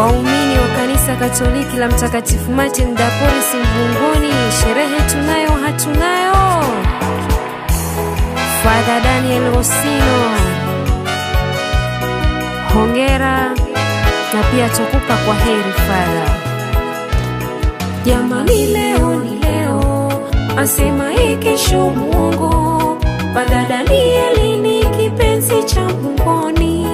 Waumini wa kanisa Katoliki la Mtakatifu Martin da Porres Mbungoni, sherehe tunayo hatunayo. Father Daniel Osino, hongera na pia tukupa kwa heri Father. Jamani, leo ni leo, asema kesho Mungu. Father Daniel ni kipenzi cha Mbungoni,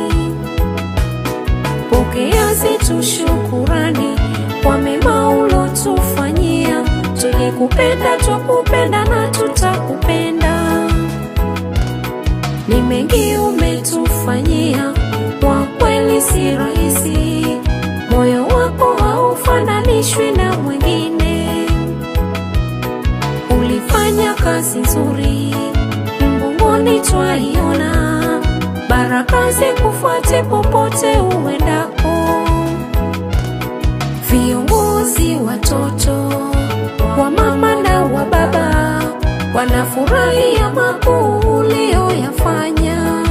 pokea zetu shukurani kwa mema ulotufanyia. Tulikupenda, tukupenda na tutakupenda. Ni mengi umetufanyia, kwa kweli si rahisi. Moyo wako haufananishwi na mwingine. Ulifanya kazi nzuri, Mbungoni twaiona. Baraka zikufuate popote uendako. Viongozi, watoto, wa mama na wa baba, wanafurahia makuu uliyoyafanya.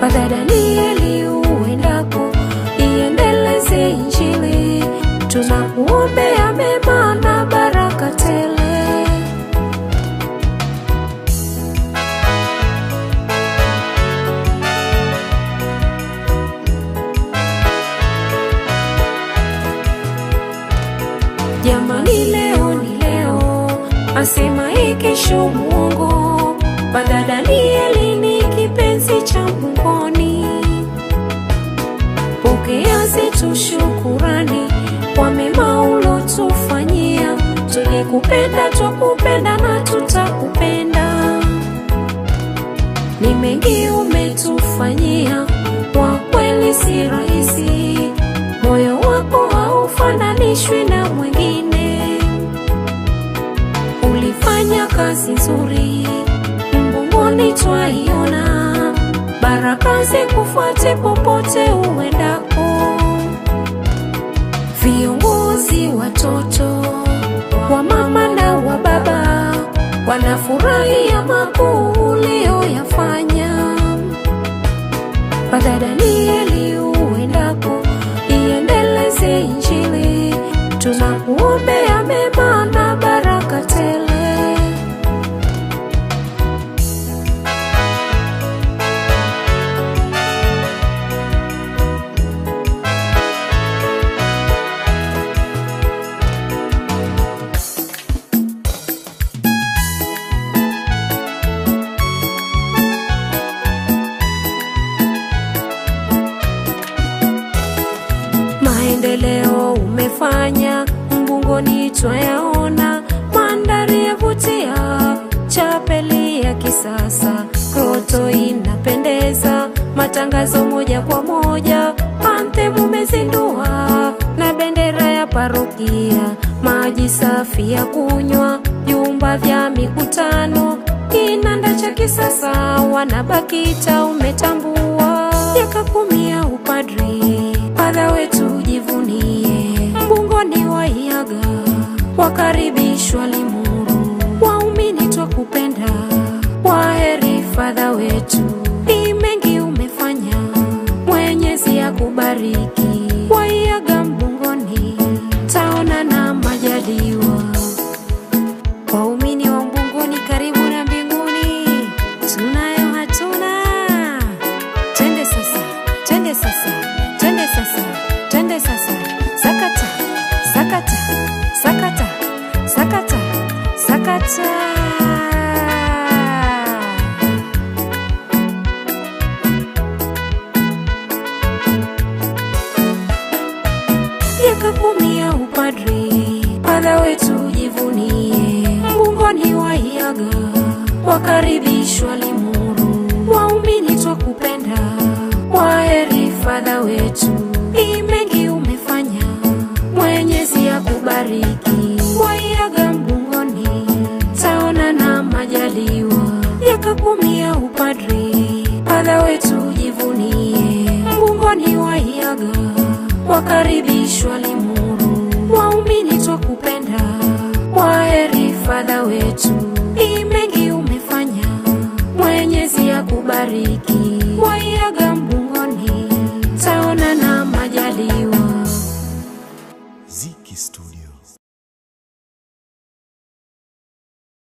Father Daniel, uendako iendeleze Injili. Tunakuombea mema na baraka tele. Jamani, leo ni leo, asema kesho Mungu. Father Daniel ni kipenzi cha Mbungoni, pokea zetu shukurani kwa mema ulotufanyia. Tulikupenda, tukupenda na tutakupenda. Ni mengi umetufanyia, kwa kweli si rahisi. Moyo wako haufananishwi na mwingine. Ulifanya kazi nzuri, Mbungoni twaiona. Baraka zikufuate popote uendako. Viongozi, watoto, wa mama na wa baba, wanafurahia makuu uliyoyafanya. Father Daniel, uendako iendeleze Injili. Tunakuombea mema na baraka tele. Maendeleo umefanya, Mbungoni twayaona. Mandhari yavutia, chapeli ya kisasa, kroto inapendeza. Matangazo moja kwa moja, anthem umezindua, na bendera ya parokia. Maji safi ya kunywa, vyumba vya mikutano, kinanda cha kisasa, wanabakita umetambua. Miaka 10 ya upadri, Padre wetu jivunie. Mbungoni waiaga, wakaribishwa Limuru. Waumini twakupenda, waheri Padre wetu. Ni mengi umefanya, Mwenyezi akubariki. Waiaga Mbungoni, taona na majaliwa. Waumini wa Mbungoni, karibu na mbinguni. Tunayo hatuna. Twende sasa, twende sasa, twende sasa, twende sasa. Sakata, sakata, sakata, sakata, sakata. Miaka 10 ya upadri, Padre wetu jivunie. Mbungoni waiaga, wakaribishwa Limuru. Waumini twakupenda, waheri Padre wetu. Ni mengi umefanya, Mwenyezi akubariki. Waiaga Mbungoni, taona na majaliwa. Miaka 10 ya upadri, Padre wetu jivunie. Mbungoni waiaga, wakaribishwa Limuru. Waumini twakupenda, waheri Padre wetu. Ni mengi umefanya, Mwenyezi akubariki. Waiaga Mbungoni, taona na majaliwa. Studio.